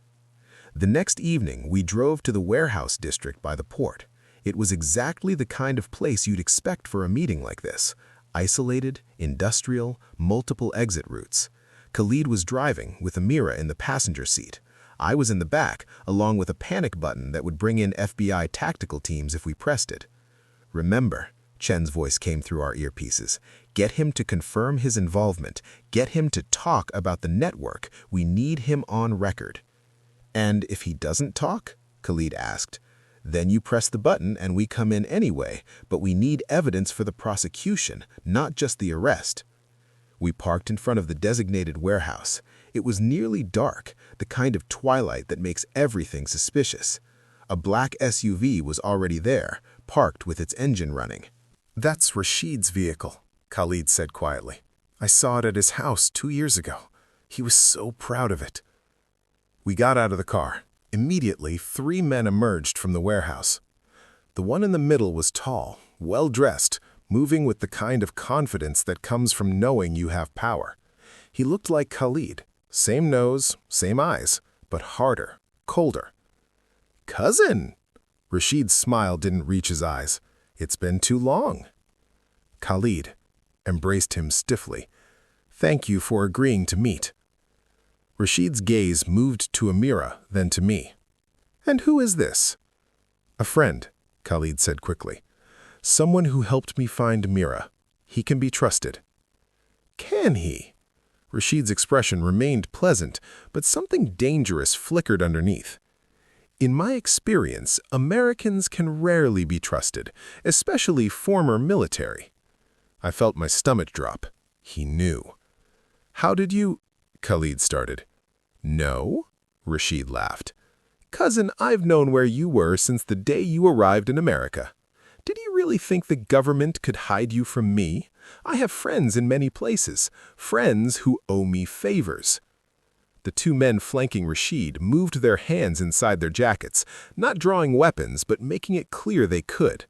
The next evening, we drove to the warehouse district by the port. It was exactly the kind of place you'd expect for a meeting like this. Isolated, industrial, multiple exit routes. Khalid was driving, with Amira in the passenger seat. I was in the back, along with a panic button that would bring in FBI tactical teams if we pressed it. "Remember," Chen's voice came through our earpieces, "get him to confirm his involvement. Get him to talk about the network. We need him on record." "And if he doesn't talk?" Khalid asked. "Then you press the button and we come in anyway, but we need evidence for the prosecution, not just the arrest." We parked in front of the designated warehouse. It was nearly dark, the kind of twilight that makes everything suspicious. A black SUV was already there, parked with its engine running. "That's Rashid's vehicle," Khalid said quietly. "I saw it at his house 2 years ago. He was so proud of it." We got out of the car. Immediately, 3 men emerged from the warehouse. The one in the middle was tall, well-dressed, moving with the kind of confidence that comes from knowing you have power. He looked like Khalid. Same nose, same eyes, but harder, colder. "Cousin!" Rashid's smile didn't reach his eyes. "It's been too long." Khalid embraced him stiffly. "Thank you for agreeing to meet." Rashid's gaze moved to Amira, then to me. "And who is this?" "A friend," Khalid said quickly. "Someone who helped me find Amira. He can be trusted." "Can he?" Rashid's expression remained pleasant, but something dangerous flickered underneath. "In my experience, Americans can rarely be trusted, especially former military." I felt my stomach drop. He knew. "How did you—" Khalid started. "No?" Rashid laughed. "Cousin, I've known where you were since the day you arrived in America. Did you really think the government could hide you from me? I have friends in many places, friends who owe me favors." The 2 men flanking Rashid moved their hands inside their jackets, not drawing weapons but making it clear they could.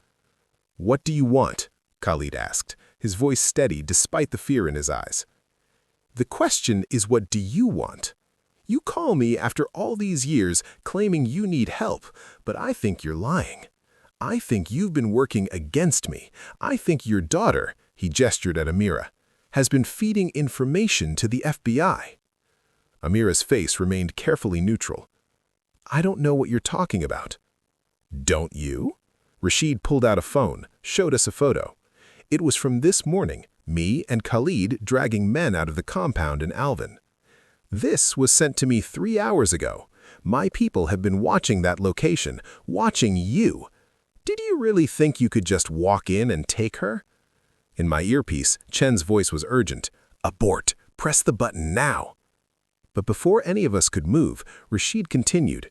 "What do you want?" Khalid asked, his voice steady despite the fear in his eyes. "The question is, what do you want? You call me after all these years claiming you need help, but I think you're lying. I think you've been working against me. I think your daughter," he gestured at Amira, "has been feeding information to the FBI." Amira's face remained carefully neutral. "I don't know what you're talking about." "Don't you?" Rashid pulled out a phone, showed us a photo. It was from this morning, me and Khalid dragging men out of the compound in Alvin. "This was sent to me 3 hours ago. My people have been watching that location, watching you. Did you really think you could just walk in and take her?" In my earpiece, Chen's voice was urgent. "Abort! Press the button now!" But before any of us could move, Rashid continued.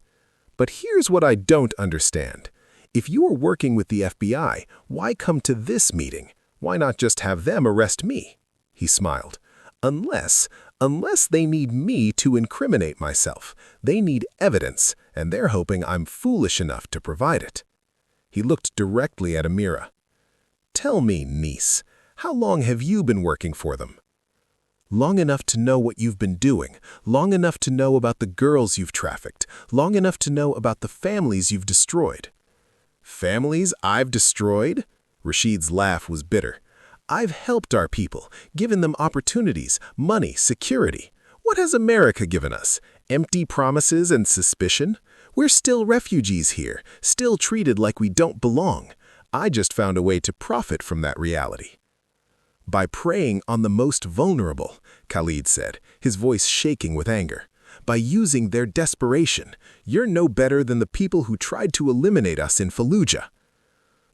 "But here's what I don't understand. If you are working with the FBI, why come to this meeting? Why not just have them arrest me?" He smiled. Unless they need me to incriminate myself. They need evidence, and they're hoping I'm foolish enough to provide it." He looked directly at Amira. "Tell me, niece, how long have you been working for them?" "Long enough to know what you've been doing, long enough to know about the girls you've trafficked, long enough to know about the families you've destroyed." "Families I've destroyed?" Rashid's laugh was bitter. "I've helped our people, given them opportunities, money, security. What has America given us? Empty promises and suspicion? We're still refugees here, still treated like we don't belong. I just found a way to profit from that reality." "By preying on the most vulnerable," Khalid said, his voice shaking with anger. "By using their desperation. You're no better than the people who tried to eliminate us in Fallujah."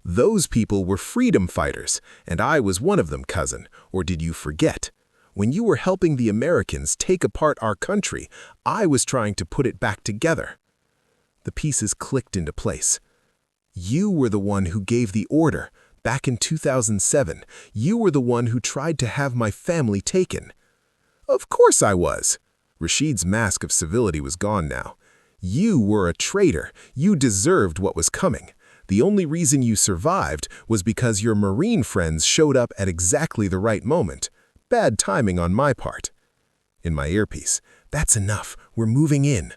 "Those people were freedom fighters, and I was one of them, cousin. Or did you forget? When you were helping the Americans take apart our country, I was trying to put it back together." The pieces clicked into place. "You were the one who gave the order. Back in 2007, you were the one who tried to have my family taken." "Of course I was." Rashid's mask of civility was gone now. "You were a traitor. You deserved what was coming. The only reason you survived was because your Marine friends showed up at exactly the right moment. Bad timing on my part." In my earpiece, "That's enough. We're moving in."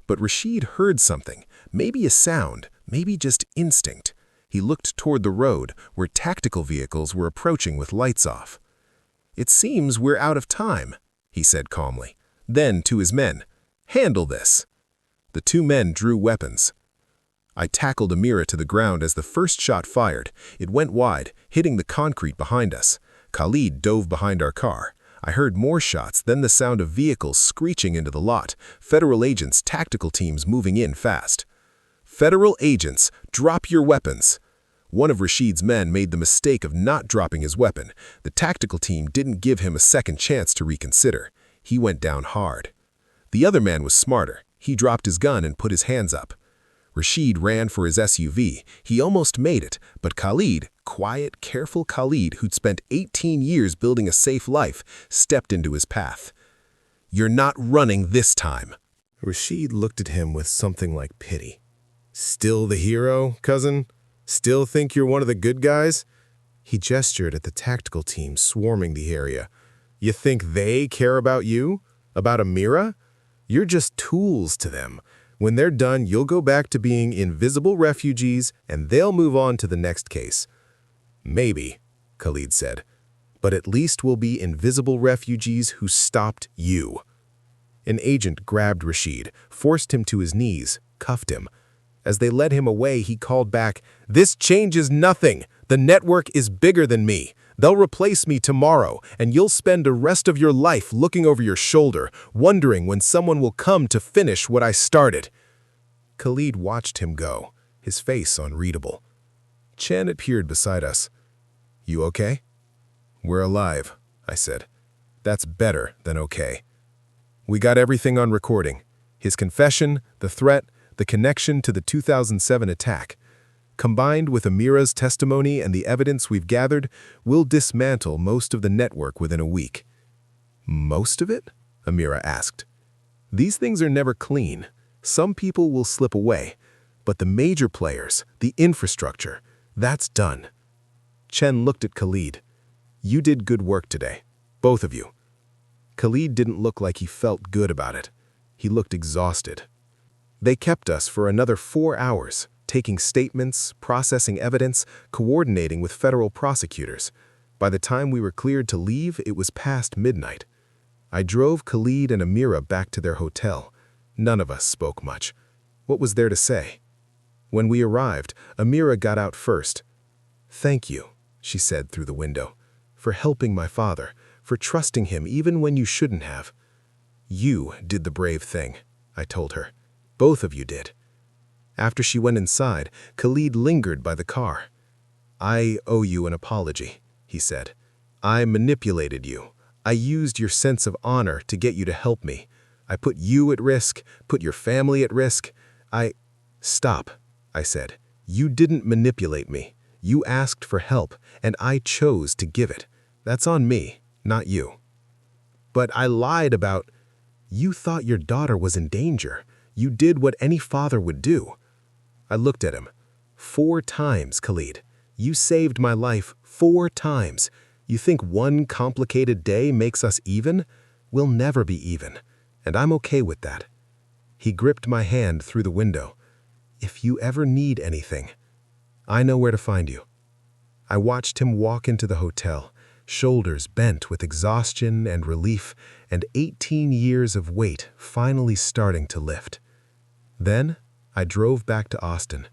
But Rashid heard something, maybe a sound, maybe just instinct. He looked toward the road, where tactical vehicles were approaching with lights off. "It seems we're out of time," he said calmly. Then, to his men, "Handle this." The 2 men drew weapons. I tackled Amira to the ground as the first shot fired. It went wide, hitting the concrete behind us. Khalid dove behind our car. I heard more shots, then the sound of vehicles screeching into the lot. Federal agents' tactical teams moving in fast. "Federal agents, drop your weapons." One of Rashid's men made the mistake of not dropping his weapon. The tactical team didn't give him a second chance to reconsider. He went down hard. The other man was smarter. He dropped his gun and put his hands up. Rashid ran for his SUV. He almost made it, but Khalid, quiet, careful Khalid, who'd spent 18 years building a safe life, stepped into his path. "You're not running this time." Rashid looked at him with something like pity. "Still the hero, cousin? Still think you're one of the good guys?" He gestured at the tactical team swarming the area. "You think they care about you? About Amira? You're just tools to them. When they're done, you'll go back to being invisible refugees, and they'll move on to the next case." "Maybe," Khalid said, "but at least we'll be invisible refugees who stopped you." An agent grabbed Rashid, forced him to his knees, cuffed him. As they led him away, he called back, "This changes nothing. The network is bigger than me. They'll replace me tomorrow, and you'll spend the rest of your life looking over your shoulder, wondering when someone will come to finish what I started." Khalid watched him go, his face unreadable. Chen appeared beside us. "You okay?" "We're alive," I said. "That's better than okay." We got everything on recording. His confession, the threat, the connection to the 2007 attack. Combined with Amira's testimony and the evidence we've gathered, we'll dismantle most of the network within a week. "Most of it?" Amira asked. "These things are never clean. Some people will slip away. But the major players, the infrastructure, that's done." Chen looked at Khalid. You did good work today. Both of you. Khalid didn't look like he felt good about it. He looked exhausted. They kept us for another 4 hours, taking statements, processing evidence, coordinating with federal prosecutors. By the time we were cleared to leave, it was past midnight. I drove Khalid and Amira back to their hotel. None of us spoke much. What was there to say? When we arrived, Amira got out first. "Thank you," she said through the window, "for helping my father, for trusting him even when you shouldn't have." "You did the brave thing," I told her. "Both of you did." After she went inside, Khalid lingered by the car. "I owe you an apology," he said. "I manipulated you. I used your sense of honor to get you to help me. I put you at risk, put your family at risk. Stop," I said. "You didn't manipulate me. You asked for help, and I chose to give it. That's on me, not you." "But I lied about—" "You thought your daughter was in danger. You did what any father would do." I looked at him. 4 times, Khalid. You saved my life 4 times. You think one complicated day makes us even? We'll never be even, and I'm okay with that. He gripped my hand through the window. "If you ever need anything, I know where to find you." I watched him walk into the hotel, shoulders bent with exhaustion and relief, and 18 years of weight finally starting to lift. Then, I drove back to Austin.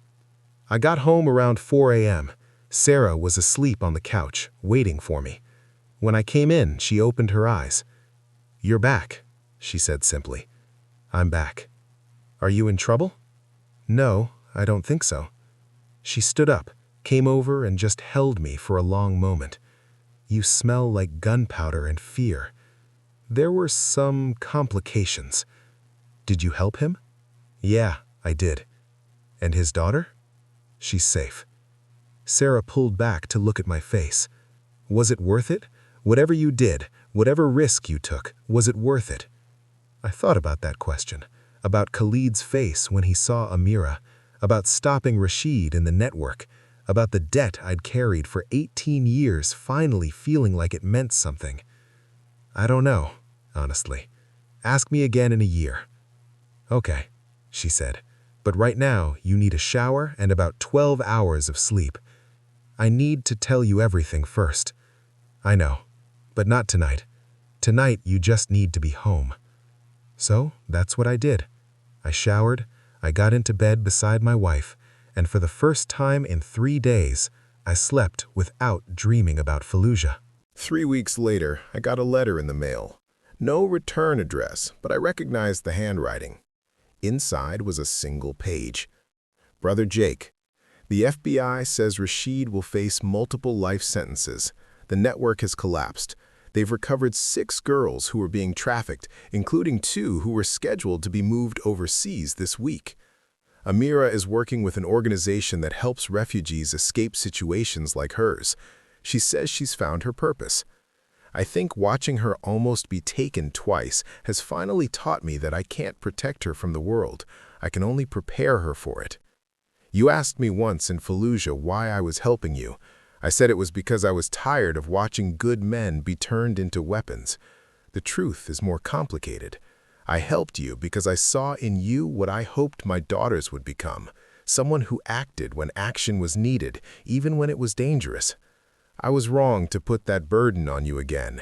I got home around 4 a.m. Sarah was asleep on the couch, waiting for me. When I came in, she opened her eyes. "You're back," she said simply. "I'm back." "Are you in trouble?" "No, I don't think so." She stood up, came over, and just held me for a long moment. "You smell like gunpowder and fear." "There were some complications." "Did you help him?" "Yeah, I did." "And his daughter?" "She's safe." Sarah pulled back to look at my face. "Was it worth it? Whatever you did, whatever risk you took, was it worth it?" I thought about that question, about Khalid's face when he saw Amira, about stopping Rashid in the network, about the debt I'd carried for 18 years finally feeling like it meant something. "I don't know, honestly. Ask me again in a year." "Okay," she said, "but right now you need a shower and about 12 hours of sleep. I need to tell you everything first." "I know, but not tonight. Tonight you just need to be home." So that's what I did. I showered, I got into bed beside my wife, and for the first time in 3 days, I slept without dreaming about Fallujah. 3 weeks later, I got a letter in the mail. No return address, but I recognized the handwriting. Inside was a single page. "Brother Jake, the FBI says Rashid will face multiple life sentences. The network has collapsed. They've recovered 6 girls who were being trafficked, including 2 who were scheduled to be moved overseas this week. Amira is working with an organization that helps refugees escape situations like hers. She says she's found her purpose. I think watching her almost be taken twice has finally taught me that I can't protect her from the world. I can only prepare her for it. You asked me once in Fallujah why I was helping you. I said it was because I was tired of watching good men be turned into weapons. The truth is more complicated. I helped you because I saw in you what I hoped my daughters would become, someone who acted when action was needed, even when it was dangerous. I was wrong to put that burden on you again,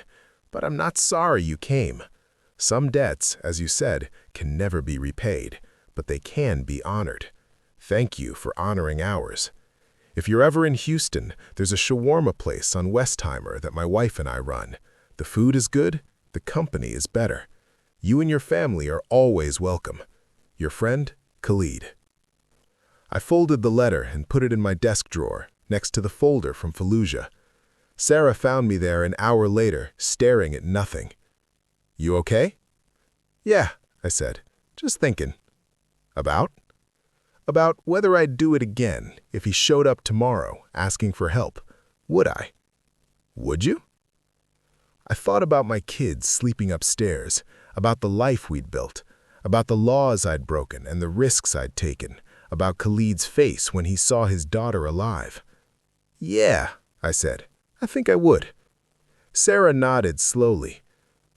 but I'm not sorry you came. Some debts, as you said, can never be repaid, but they can be honored. Thank you for honoring ours. If you're ever in Houston, there's a shawarma place on Westheimer that my wife and I run. The food is good, the company is better. You and your family are always welcome. Your friend, Khalid. I folded the letter and put it in my desk drawer, next to the folder from Fallujah. Sarah found me there an hour later, staring at nothing. "You okay?" "Yeah," I said, "just thinking." "About?" "About whether I'd do it again if he showed up tomorrow asking for help. Would I?" "Would you?" I thought about my kids sleeping upstairs, about the life we'd built, about the laws I'd broken and the risks I'd taken, about Khalid's face when he saw his daughter alive. "Yeah," I said, "I think I would." Sarah nodded slowly.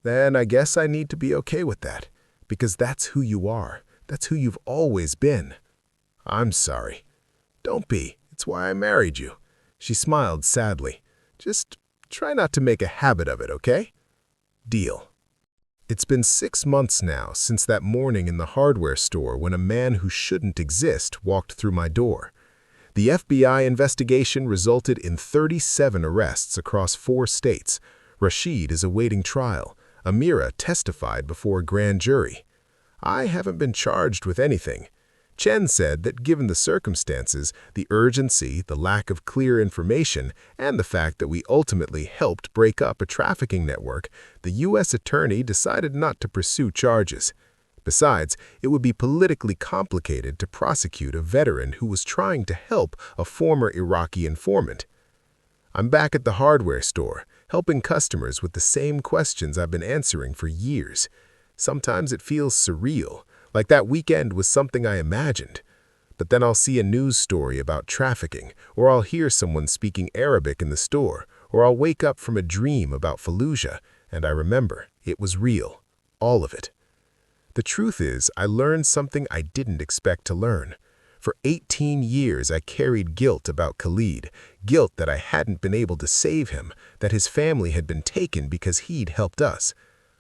Then I guess I need to be okay with that, because that's who you are. That's who you've always been. I'm sorry. Don't be. It's why I married you. She smiled sadly. Just try not to make a habit of it, okay? Deal. It's been 6 months now since that morning in the hardware store when a man who shouldn't exist walked through my door. The FBI investigation resulted in 37 arrests across 4 states. Rashid is awaiting trial. Amira testified before a grand jury. I haven't been charged with anything. Chen said that given the circumstances, the urgency, the lack of clear information, and the fact that we ultimately helped break up a trafficking network, the U.S. attorney decided not to pursue charges. Besides, it would be politically complicated to prosecute a veteran who was trying to help a former Iraqi informant. I'm back at the hardware store, helping customers with the same questions I've been answering for years. Sometimes it feels surreal, like that weekend was something I imagined. But then I'll see a news story about trafficking, or I'll hear someone speaking Arabic in the store, or I'll wake up from a dream about Fallujah, and I remember it was real, all of it. The truth is, I learned something I didn't expect to learn. For 18 years, I carried guilt about Khalid, guilt that I hadn't been able to save him, that his family had been taken because he'd helped us.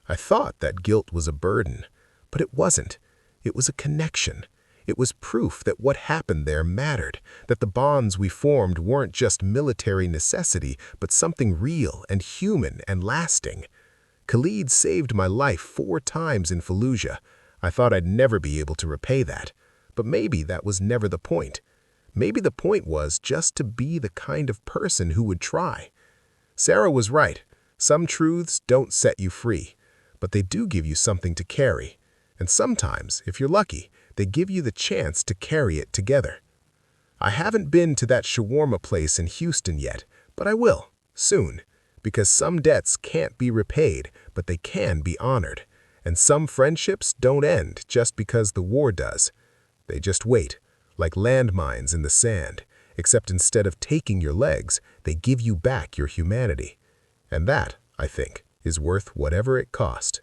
I thought that guilt was a burden, but it wasn't. It was a connection. It was proof that what happened there mattered, that the bonds we formed weren't just military necessity, but something real and human and lasting. Khalid saved my life 4 times in Fallujah. I thought I'd never be able to repay that. But maybe that was never the point. Maybe the point was just to be the kind of person who would try. Sarah was right. Some truths don't set you free, but they do give you something to carry. And sometimes, if you're lucky, they give you the chance to carry it together. I haven't been to that shawarma place in Houston yet, but I will, soon, because some debts can't be repaid, but they can be honored. And some friendships don't end just because the war does. They just wait, like landmines in the sand, except instead of taking your legs, they give you back your humanity. And that, I think, is worth whatever it cost.